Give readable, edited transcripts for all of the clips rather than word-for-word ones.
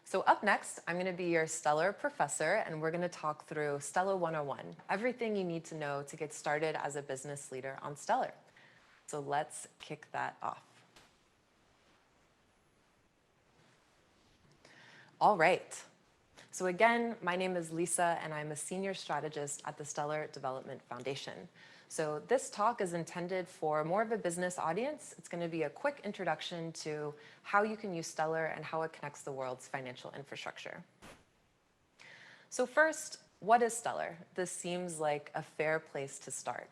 So up next, I'm going to be your Stellar professor, and we're going to talk through Stellar 101, everything you need to know to get started as a business leader on Stellar. So let's kick that off. All right. So again, my name is Lisa, and I'm a senior strategist at the Stellar Development Foundation. So this talk is intended for more of a business audience. It's going to be a quick introduction to how you can use Stellar and how it connects the world's financial infrastructure. So first, what is Stellar? This seems like a fair place to start.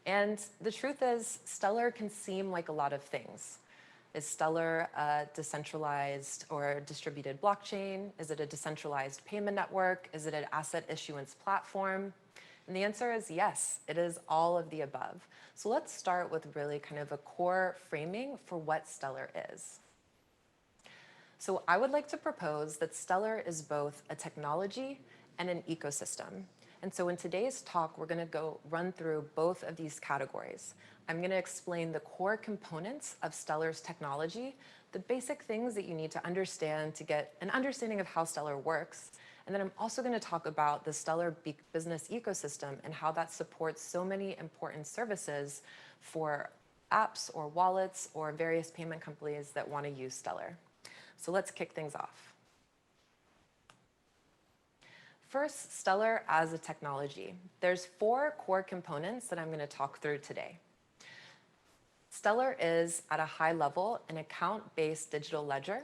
And the truth is, Stellar can seem like a lot of things. Is Stellar a decentralized or distributed blockchain? Is it a decentralized payment network? Is it an asset issuance platform? And the answer is yes, it is all of the above. So let's start with really kind of a core framing for what Stellar is. So I would like to propose that Stellar is both a technology and an ecosystem. And so in today's talk, we're going to run through both of these categories. I'm going to explain the core components of Stellar's technology, the basic things that you need to understand to get an understanding of how Stellar works. And then I'm also going to talk about the Stellar business ecosystem and how that supports so many important services for apps or wallets or various payment companies that want to use Stellar. So let's kick things off. First, Stellar as a technology. There's 4 core components that I'm going to talk through today. Stellar is, at a high level, an account-based digital ledger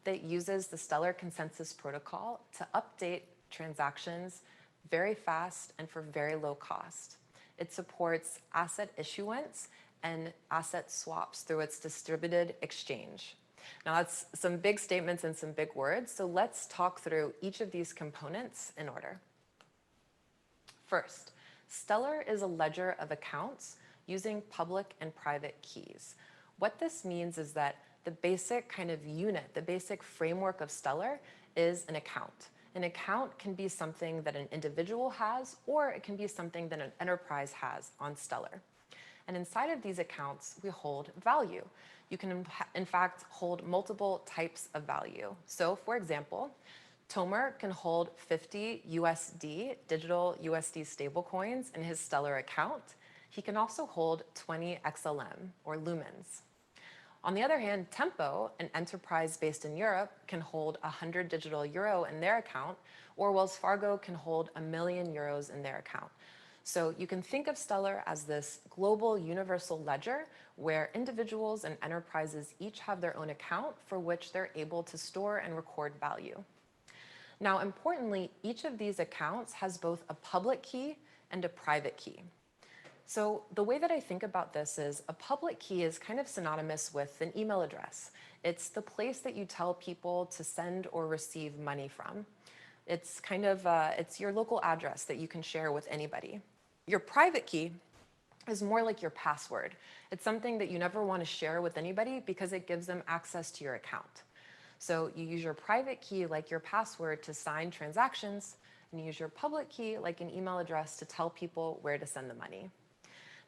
that uses the Stellar Consensus Protocol to update transactions very fast and for very low cost. It supports asset issuance and asset swaps through its distributed exchange. Now that's some big statements and some big words, so let's talk through each of these components in order. First, Stellar is a ledger of accounts using public and private keys. What this means is that the basic kind of unit, the basic framework of Stellar is an account. An account can be something that an individual has, or it can be something that an enterprise has on Stellar. And inside of these accounts, we hold value. You can, in fact, hold multiple types of value. So, for example, Tomer can hold 50 USD, digital USD stablecoins in his Stellar account. He can also hold 20 XLM, or lumens. On the other hand, Tempo, an enterprise based in Europe, can hold 100 digital euro in their account, or Wells Fargo can hold 1 million euros in their account. So you can think of Stellar as this global universal ledger where individuals and enterprises each have their own account for which they're able to store and record value. Now, importantly, each of these accounts has both a public key and a private key. So the way that I think about this is a public key is kind of synonymous with an email address. It's the place that you tell people to send or receive money from. It's kind of, it's your local address that you can share with anybody. Your private key is more like your password. It's something that you never want to share with anybody because it gives them access to your account. So you use your private key like your password to sign transactions, and you use your public key like an email address to tell people where to send the money.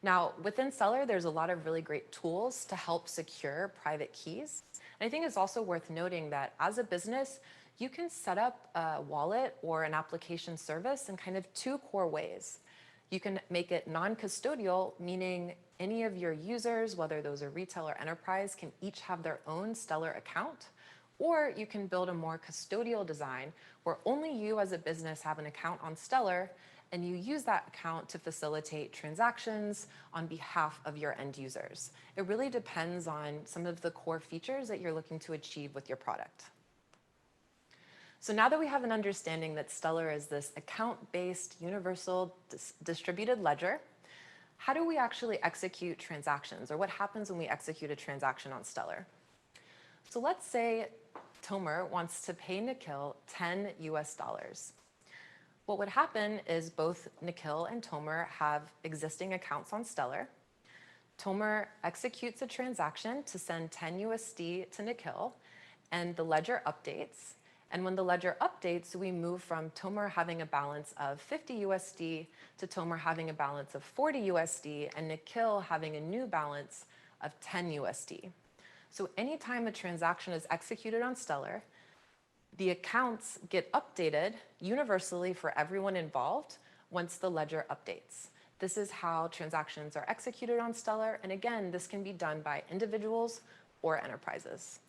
Now, within Stellar, there's a lot of really great tools to help secure private keys. And I think it's also worth noting that as a business, you can set up a wallet or an application service in kind of 2 core ways. You can make it non-custodial, meaning any of your users, whether those are retail or enterprise, can each have their own Stellar account. Or you can build a more custodial design where only you as a business have an account on Stellar, and you use that account to facilitate transactions on behalf of your end users. It really depends on some of the core features that you're looking to achieve with your product. So now that we have an understanding that Stellar is this account-based universal distributed ledger, how do we actually execute transactions, or what happens when we execute a transaction on Stellar? So let's say Tomer wants to pay Nikhil $10 US. What would happen is both Nikhil and Tomer have existing accounts on Stellar. Tomer executes a transaction to send 10 USD to Nikhil, and the ledger updates. And when the ledger updates, we move from Tomer having a balance of 50 USD to Tomer having a balance of 40 USD and Nikhil having a new balance of 10 USD. So anytime a transaction is executed on Stellar, The accounts get updated universally for everyone involved once the ledger updates. This is how transactions are executed on Stellar, and again, this can be done by individuals or enterprises.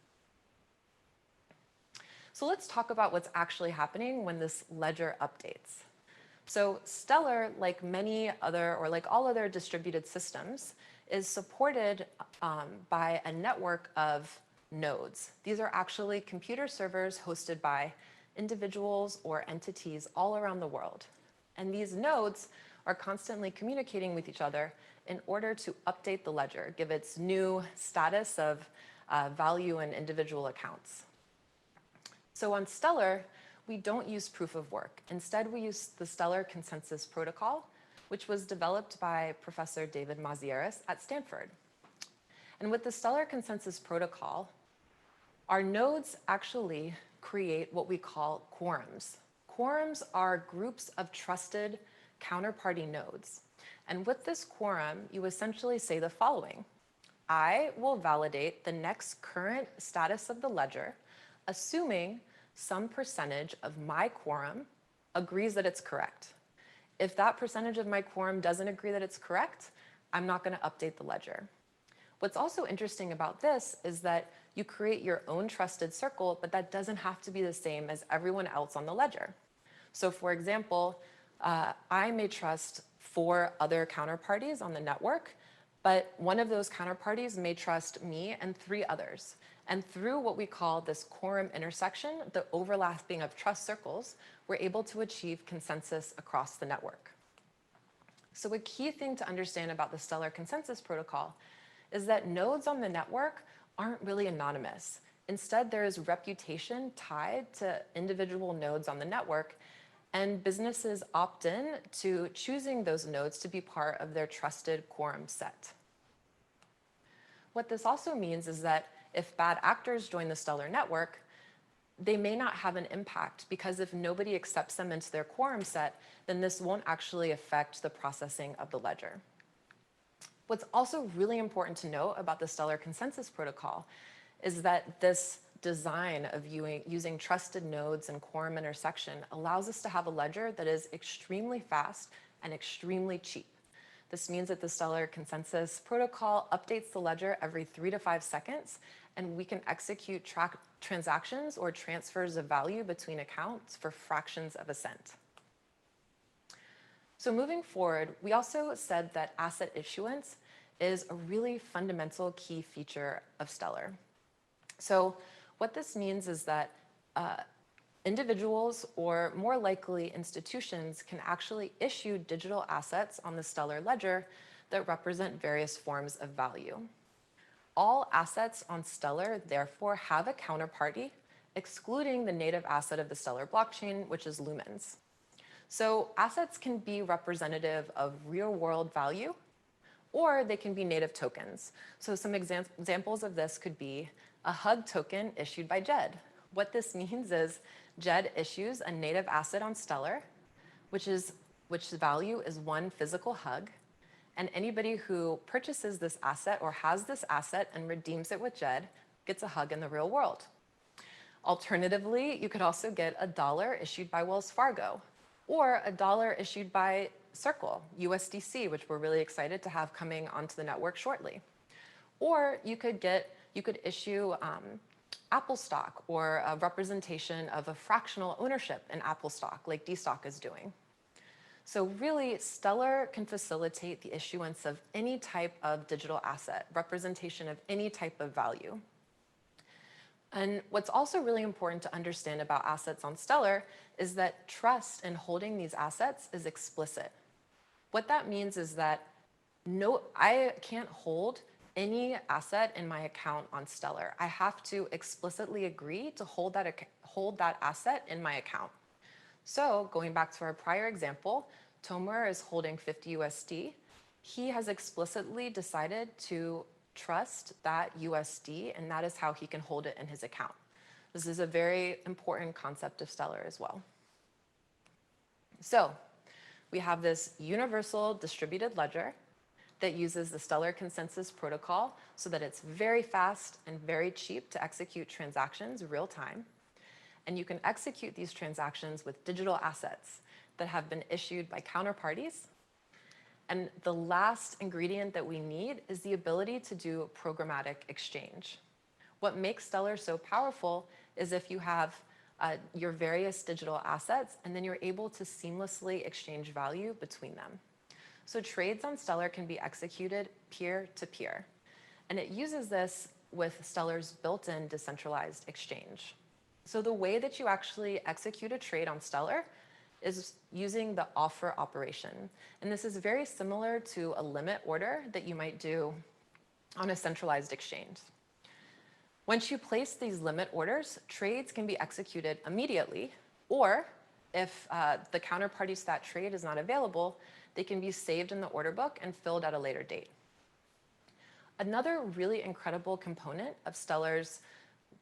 So let's talk about what's actually happening when this ledger updates. So Stellar, like many other, or like all other distributed systems, is supported by a network of nodes. These are actually computer servers hosted by individuals or entities all around the world. And these nodes are constantly communicating with each other in order to update the ledger, give its new status of value in individual accounts. So on Stellar, we don't use proof of work. Instead, we use the Stellar Consensus Protocol, which was developed by Professor David Mazieres at Stanford. And with the Stellar Consensus Protocol, our nodes actually create what we call quorums. Quorums are groups of trusted counterparty nodes. And with this quorum, you essentially say the following: I will validate the next current status of the ledger, assuming some percentage of my quorum agrees that it's correct. If that percentage of my quorum doesn't agree that it's correct, I'm not going to update the ledger. What's also interesting about this is that you create your own trusted circle, but that doesn't have to be the same as everyone else on the ledger. So for example, I may trust 4 other counterparties on the network, but one of those counterparties may trust me and 3 others. And through what we call this quorum intersection, the overlapping of trust circles, we're able to achieve consensus across the network. So a key thing to understand about the Stellar Consensus Protocol is that nodes on the network aren't really anonymous. Instead, there is reputation tied to individual nodes on the network, and businesses opt in to choosing those nodes to be part of their trusted quorum set. What this also means is that if bad actors join the Stellar network, they may not have an impact, because if nobody accepts them into their quorum set, then this won't actually affect the processing of the ledger. What's also really important to note about the Stellar Consensus Protocol is that this design of using trusted nodes and quorum intersection allows us to have a ledger that is extremely fast and extremely cheap. This means that the Stellar Consensus Protocol updates the ledger every 3 to 5 seconds, and we can execute transactions or transfers of value between accounts for fractions of a cent. So moving forward, we also said that asset issuance is a really fundamental key feature of Stellar. So what this means is that individuals, or more likely institutions, can actually issue digital assets on the Stellar ledger that represent various forms of value. All assets on Stellar, therefore, have a counterparty, excluding the native asset of the Stellar blockchain, which is lumens. So assets can be representative of real-world value, or they can be native tokens. So some examples of this could be a HUG token issued by JED. What this means is JED issues a native asset on Stellar, which value is 1 physical HUG, and anybody who purchases this asset or has this asset and redeems it with JED gets a HUG in the real world. Alternatively, you could also get a dollar issued by Wells Fargo, or a dollar issued by Circle, USDC, which we're really excited to have coming onto the network shortly. Or you could issue Apple stock, or a representation of a fractional ownership in Apple stock, like DStock is doing. So really, Stellar can facilitate the issuance of any type of digital asset, representation of any type of value. And what's also really important to understand about assets on Stellar is that trust in holding these assets is explicit. What that means is that I can't hold any asset in my account on Stellar. I have to explicitly agree to hold that asset in my account. So going back to our prior example, Tomer is holding 50 USD. He has explicitly decided to trust that USD, and that is how he can hold it in his account. This is a very important concept of Stellar as well. So we have this universal distributed ledger that uses the Stellar Consensus Protocol so that it's very fast and very cheap to execute transactions real time. and you can execute these transactions with digital assets that have been issued by counterparties. And the last ingredient that we need is the ability to do programmatic exchange. What makes Stellar so powerful is if you have your various digital assets, and then you're able to seamlessly exchange value between them. So trades on Stellar can be executed peer-to-peer. And it uses this with Stellar's built-in decentralized exchange. So the way that you actually execute a trade on Stellar is using the offer operation. And this is very similar to a limit order that you might do on a centralized exchange. Once you place these limit orders, trades can be executed immediately, or if the counterparty to that trade is not available, they can be saved in the order book and filled at a later date. Another really incredible component of Stellar's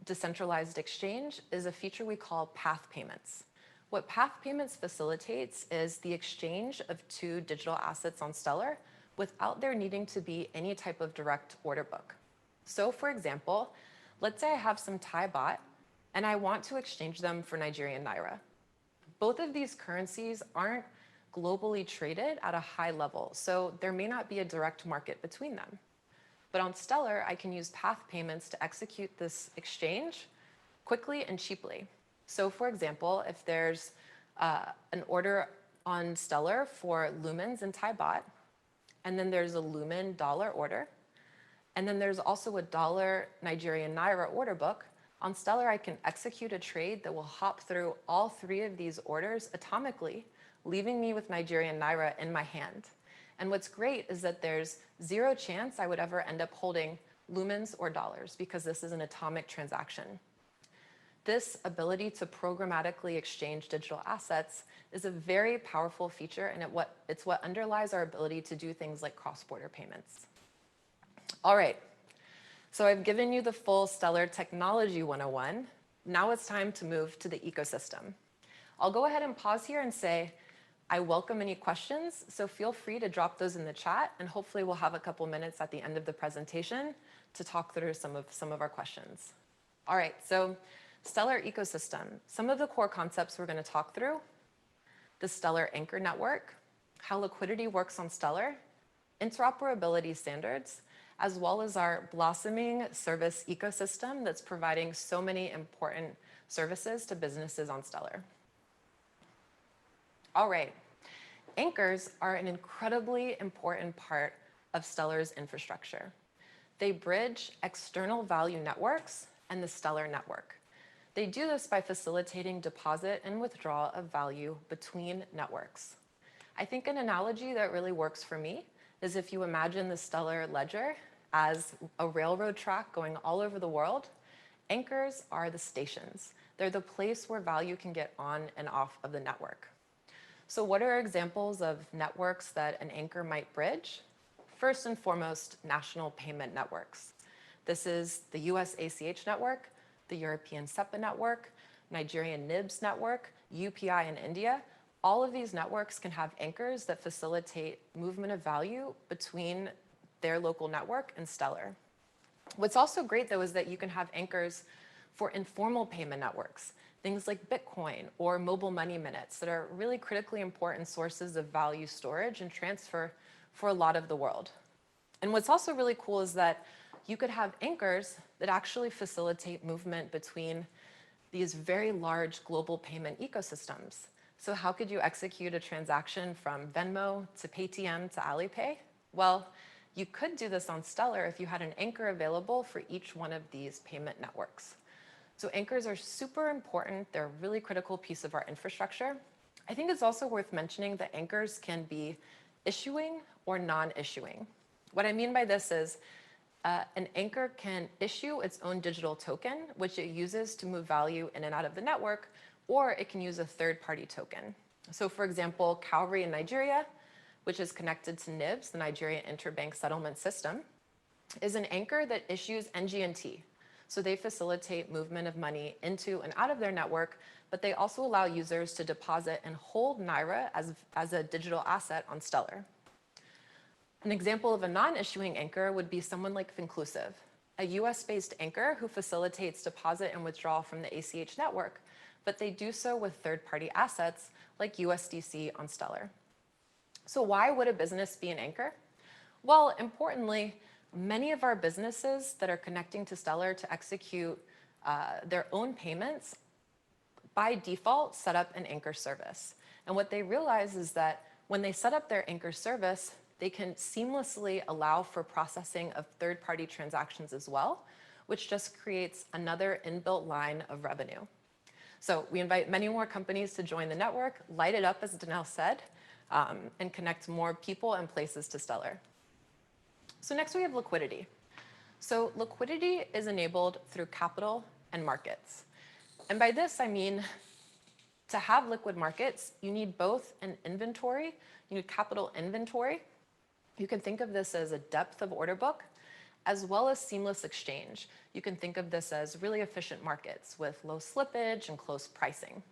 decentralized exchange is a feature we call path payments. What path payments facilitates is the exchange of two digital assets on Stellar without there needing to be any type of direct order book. So for example, let's say I have some Thai baht and I want to exchange them for Nigerian naira. Both of these currencies aren't globally traded at a high level, so there may not be a direct market between them. But on Stellar, I can use path payments to execute this exchange quickly and cheaply. So for example, if there's an order on Stellar for lumens and Thai baht, and then there's a lumen dollar order, and then there's also a dollar Nigerian naira order book, on Stellar I can execute a trade that will hop through all three of these orders atomically, leaving me with Nigerian naira in my hand. And what's great is that there's zero chance I would ever end up holding lumens or dollars because this is an atomic transaction. This ability to programmatically exchange digital assets is a very powerful feature, and it's what underlies our ability to do things like cross-border payments. All right, so I've given you the full Stellar Technology 101. Now it's time to move to the ecosystem. I'll go ahead and pause here and say, I welcome any questions, so feel free to drop those in the chat, and hopefully we'll have a couple minutes at the end of the presentation to talk through some of our questions. All right, so Stellar ecosystem. Some of the core concepts we're going to talk through: the Stellar Anchor Network, how liquidity works on Stellar, interoperability standards, as well as our blossoming service ecosystem that's providing so many important services to businesses on Stellar. All right, anchors are an incredibly important part of Stellar's infrastructure. They bridge external value networks and the Stellar network. They do this by facilitating deposit and withdrawal of value between networks. I think an analogy that really works for me is if you imagine the Stellar ledger as a railroad track going all over the world, anchors are the stations. They're the place where value can get on and off of the network. So what are examples of networks that an anchor might bridge? First and foremost, national payment networks. This is the US ACH network, the European SEPA network, Nigerian NIBS network, UPI in India. All of these networks can have anchors that facilitate movement of value between their local network and Stellar. What's also great, though, is that you can have anchors for informal payment networks, things like Bitcoin or mobile money minutes that are really critically important sources of value storage and transfer for a lot of the world. And what's also really cool is that you could have anchors that actually facilitate movement between these very large global payment ecosystems. So how could you execute a transaction from Venmo to Paytm to Alipay? Well, you could do this on Stellar if you had an anchor available for each one of these payment networks. So anchors are super important. They're a really critical piece of our infrastructure. I think it's also worth mentioning that anchors can be issuing or non-issuing. What I mean by this is an anchor can issue its own digital token, which it uses to move value in and out of the network, or it can use a third-party token. So for example, Cowrie in Nigeria, which is connected to NIBS, the Nigerian Interbank Settlement System, is an anchor that issues NGNT. So they facilitate movement of money into and out of their network, but they also allow users to deposit and hold Naira as a digital asset on Stellar. An example of a non-issuing anchor would be someone like Finclusive, a US-based anchor who facilitates deposit and withdrawal from the ACH network, but they do so with third-party assets like USDC on Stellar. So why would a business be an anchor? Well, importantly, many of our businesses that are connecting to Stellar to execute their own payments by default set up an anchor service. And what they realize is that when they set up their anchor service, they can seamlessly allow for processing of third-party transactions as well, which just creates another inbuilt line of revenue. So we invite many more companies to join the network, light it up, as Danelle said, and connect more people and places to Stellar. So next we have liquidity. So liquidity is enabled through capital and markets. And by this, I mean, to have liquid markets, you need both an inventory, you need capital inventory. You can think of this as a depth of order book, as well as seamless exchange. You can think of this as really efficient markets with low slippage and close pricing.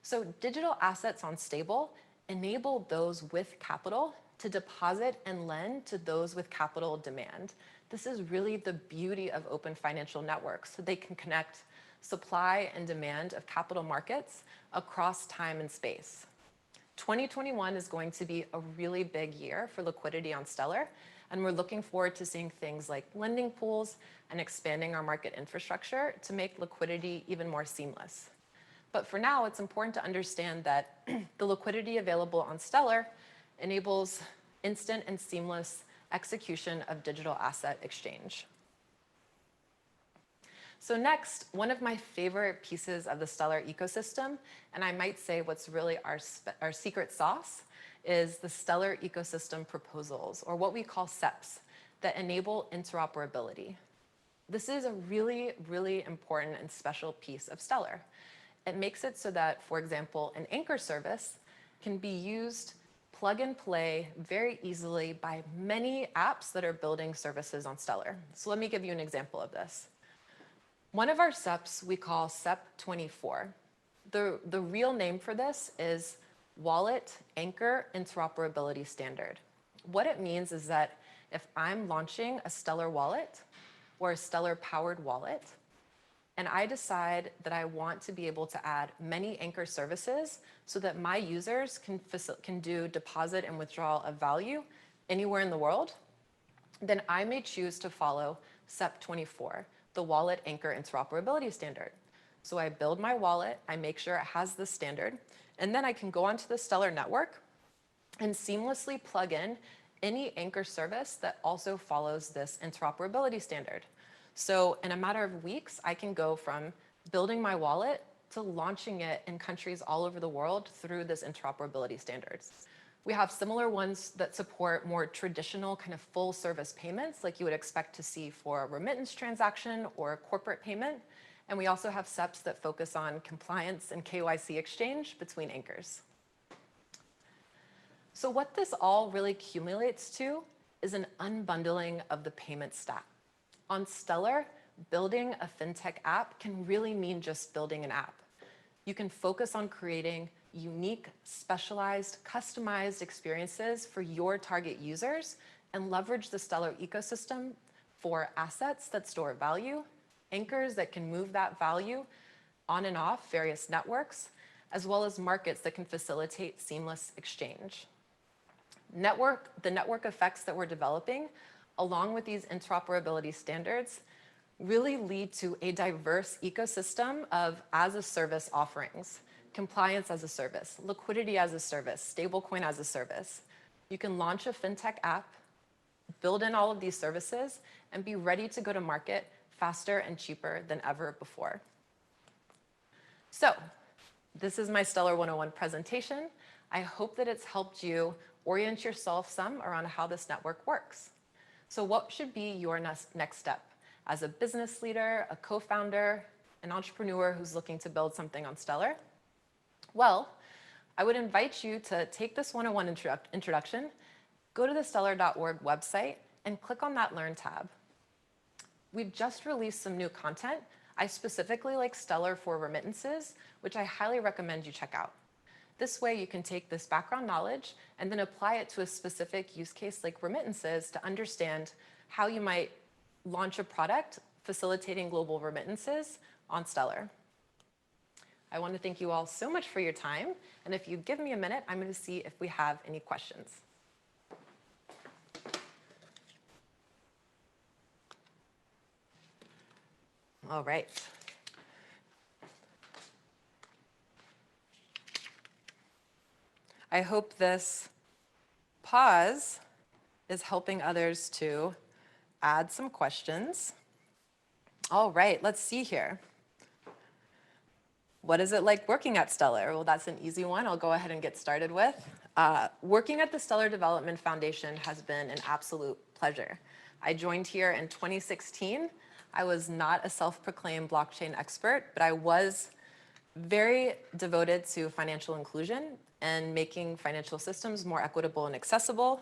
So digital assets on Stable enable those with capital to deposit and lend to those with capital demand. This is really the beauty of open financial networks, so they can connect supply and demand of capital markets across time and space. 2021 is going to be a really big year for liquidity on Stellar, and we're looking forward to seeing things like lending pools and expanding our market infrastructure to make liquidity even more seamless. But for now, it's important to understand that the liquidity available on Stellar enables instant and seamless execution of digital asset exchange. So next, one of my favorite pieces of the Stellar ecosystem, and I might say what's really our secret sauce, is the Stellar ecosystem proposals, or what we call SEPs, that enable interoperability. This is a really, really important and special piece of Stellar. It makes it so that, for example, an anchor service can be used plug and play very easily by many apps that are building services on Stellar. So let me give you an example of this. One of our SEPs we call SEP 24. The real name for this is Wallet Anchor Interoperability Standard. What it means is that if I'm launching a Stellar wallet or a Stellar powered wallet, and I decide that I want to be able to add many anchor services so that my users can do deposit and withdrawal of value anywhere in the world, then I may choose to follow SEP 24, the Wallet Anchor Interoperability Standard. So I build my wallet, I make sure it has this standard, and then I can go onto the Stellar network and seamlessly plug in any anchor service that also follows this interoperability standard. So in a matter of weeks, I can go from building my wallet to launching it in countries all over the world through this interoperability standards. We have similar ones that support more traditional kind of full service payments like you would expect to see for a remittance transaction or a corporate payment. And we also have SEPs that focus on compliance and KYC exchange between anchors. So what this all really accumulates to is an unbundling of the payment stack. On Stellar, building a fintech app can really mean just building an app. You can focus on creating unique, specialized, customized experiences for your target users and leverage the Stellar ecosystem for assets that store value, anchors that can move that value on and off various networks, as well as markets that can facilitate seamless exchange. The network effects that we're developing, along with these interoperability standards, really lead to a diverse ecosystem of as-a-service offerings, compliance as a service, liquidity as a service, stablecoin as a service. You can launch a fintech app, build in all of these services, and be ready to go to market faster and cheaper than ever before. So, this is my Stellar 101 presentation. I hope that it's helped you orient yourself some around how this network works. So what should be your next step as a business leader, a co-founder, an entrepreneur who's looking to build something on Stellar? Well, I would invite you to take this 101 introduction, go to the stellar.org website, and click on that Learn tab. We've just released some new content. I specifically like Stellar for remittances, which I highly recommend you check out. This way you can take this background knowledge and then apply it to a specific use case like remittances to understand how you might launch a product facilitating global remittances on Stellar. I want to thank you all so much for your time. And if you give me a minute, I'm going to see if we have any questions. All right. I hope this pause is helping others to add some questions. All right, let's see here. What is it like working at Stellar? Well, that's an easy one. I'll go ahead and get started with. Working at the Stellar Development Foundation has been an absolute pleasure. I joined here in 2016. I was not a self-proclaimed blockchain expert, but I was very devoted to financial inclusion and making financial systems more equitable and accessible.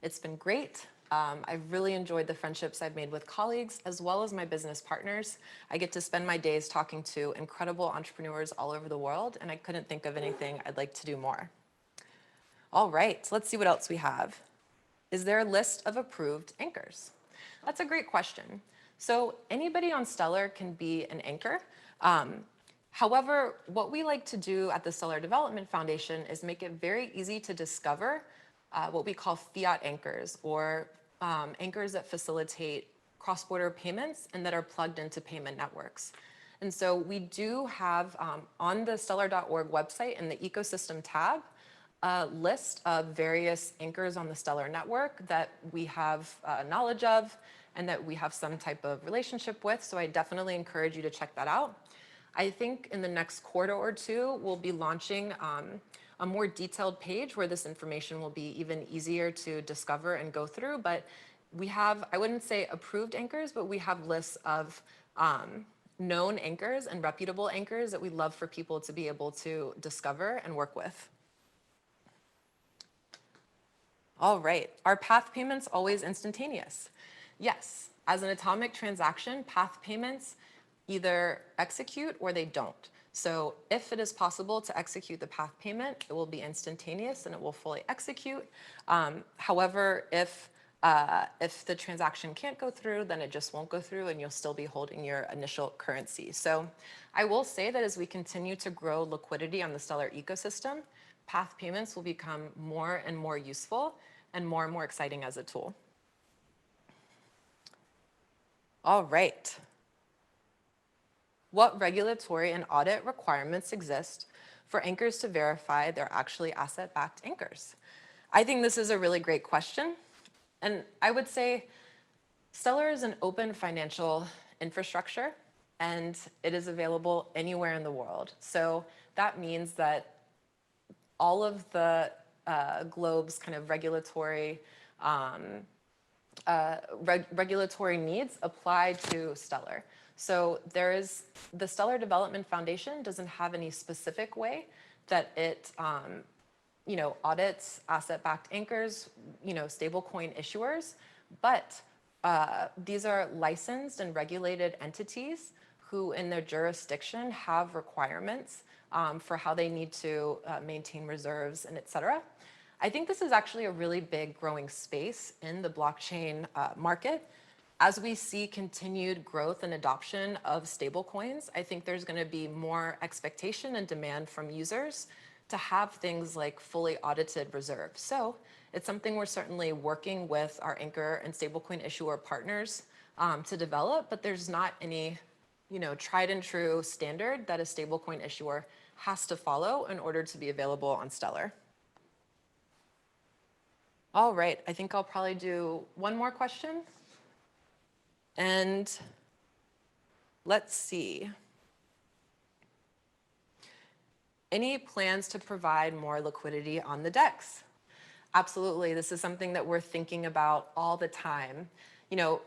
It's been great. I've really enjoyed the friendships I've made with colleagues as well as my business partners. I get to spend my days talking to incredible entrepreneurs all over the world, and I couldn't think of anything I'd like to do more. All right, let's see what else we have. Is there a list of approved anchors? That's a great question. So anybody on Stellar can be an anchor. However, what we like to do at the Stellar Development Foundation is make it very easy to discover what we call fiat anchors, or anchors that facilitate cross-border payments and that are plugged into payment networks. And so we do have on the stellar.org website in the ecosystem tab a list of various anchors on the Stellar network that we have knowledge of and that we have some type of relationship with. So I definitely encourage you to check that out. I think in the next quarter or two, we'll be launching a more detailed page where this information will be even easier to discover and go through. But we have, I wouldn't say approved anchors, but we have lists of known anchors and reputable anchors that we'd love for people to be able to discover and work with. All right, are path payments always instantaneous? Yes, as an atomic transaction, path payments either execute or they don't. So if it is possible to execute the path payment, it will be instantaneous and it will fully execute. However, if the transaction can't go through, then it just won't go through and you'll still be holding your initial currency. So I will say that as we continue to grow liquidity on the Stellar ecosystem, path payments will become more and more useful and more exciting as a tool. All right. What regulatory and audit requirements exist for anchors to verify they're actually asset-backed anchors? I think this is a really great question. And I would say Stellar is an open financial infrastructure, and it is available anywhere in the world. So that means that all of the globe's kind of regulatory regulatory needs apply to Stellar. So there is, the Stellar Development Foundation doesn't have any specific way that it audits asset-backed anchors, stablecoin issuers, but these are licensed and regulated entities who in their jurisdiction have requirements for how they need to maintain reserves and et cetera. I think this is actually a really big growing space in the blockchain market. As we see continued growth and adoption of stablecoins, I think there's going to be more expectation and demand from users to have things like fully audited reserves. So it's something we're certainly working with our anchor and stablecoin issuer partners to develop, but there's not any tried and true standard that a stablecoin issuer has to follow in order to be available on Stellar. All right, I think I'll probably do one more question. And let's see. Any plans to provide more liquidity on the DEX? Absolutely, this is something that we're thinking about all the time.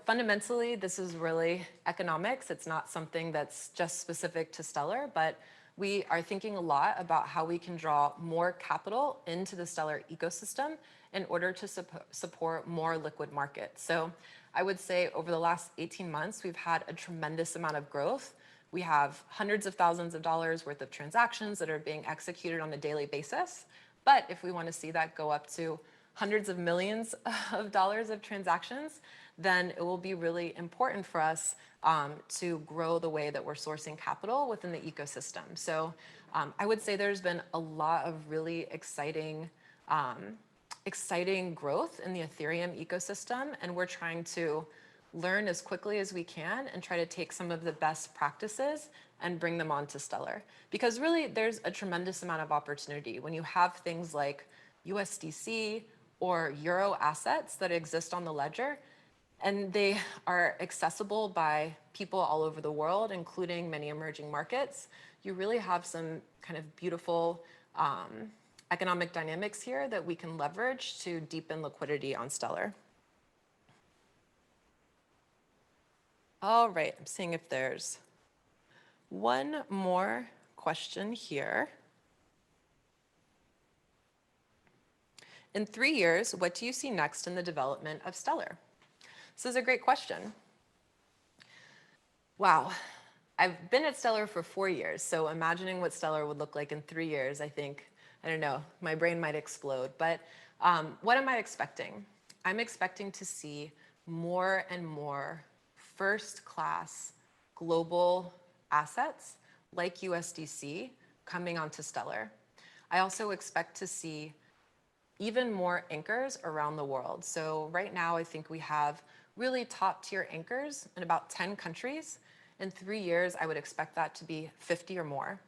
Fundamentally, this is really economics. It's not something that's just specific to Stellar, but we are thinking a lot about how we can draw more capital into the Stellar ecosystem in order to support more liquid markets. So I would say over the last 18 months, we've had a tremendous amount of growth. We have hundreds of thousands of dollars worth of transactions that are being executed on a daily basis. But if we want to see that go up to hundreds of millions of dollars of transactions, then it will be really important for us to grow the way that we're sourcing capital within the ecosystem. So I would say there's been a lot of really exciting growth in the Ethereum ecosystem, and we're trying to learn as quickly as we can and try to take some of the best practices and bring them onto Stellar. Because really, there's a tremendous amount of opportunity when you have things like USDC or Euro assets that exist on the ledger, and they are accessible by people all over the world, including many emerging markets. You really have some kind of beautiful economic dynamics here that we can leverage to deepen liquidity on Stellar. All right, I'm seeing if there's one more question here. In 3 years, what do you see next in the development of Stellar? This is a great question. Wow, I've been at Stellar for 4 years, so imagining what Stellar would look like in 3 years, I think, I don't know, my brain might explode. But what am I expecting? I'm expecting to see more and more first-class global assets like USDC coming onto Stellar. I also expect to see even more anchors around the world. So right now, I think we have really top-tier anchors in about 10 countries. In 3 years, I would expect that to be 50 or more.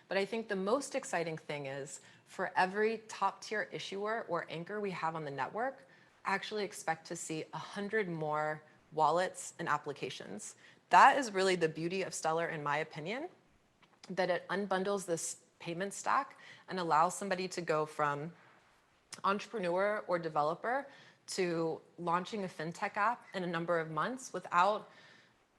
But I think the most exciting thing is for every top-tier issuer or anchor we have on the network, I actually expect to see 100 more wallets and applications. That is really the beauty of Stellar, in my opinion, that it unbundles this payment stack and allows somebody to go from entrepreneur or developer to launching a fintech app in a number of months without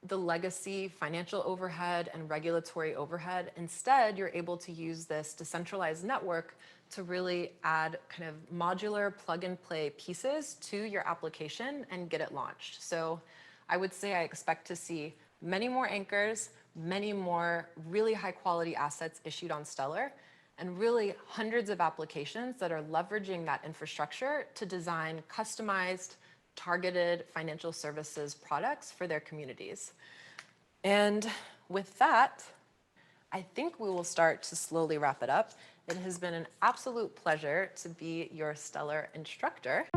the legacy financial overhead and regulatory overhead. Instead, you're able to use this decentralized network to really add kind of modular plug and play pieces to your application and get it launched. So I would say I expect to see many more anchors, many more really high quality assets issued on Stellar, and really hundreds of applications that are leveraging that infrastructure to design customized, targeted financial services products for their communities. And with that, I think we will start to slowly wrap it up. It has been an absolute pleasure to be your Stellar instructor.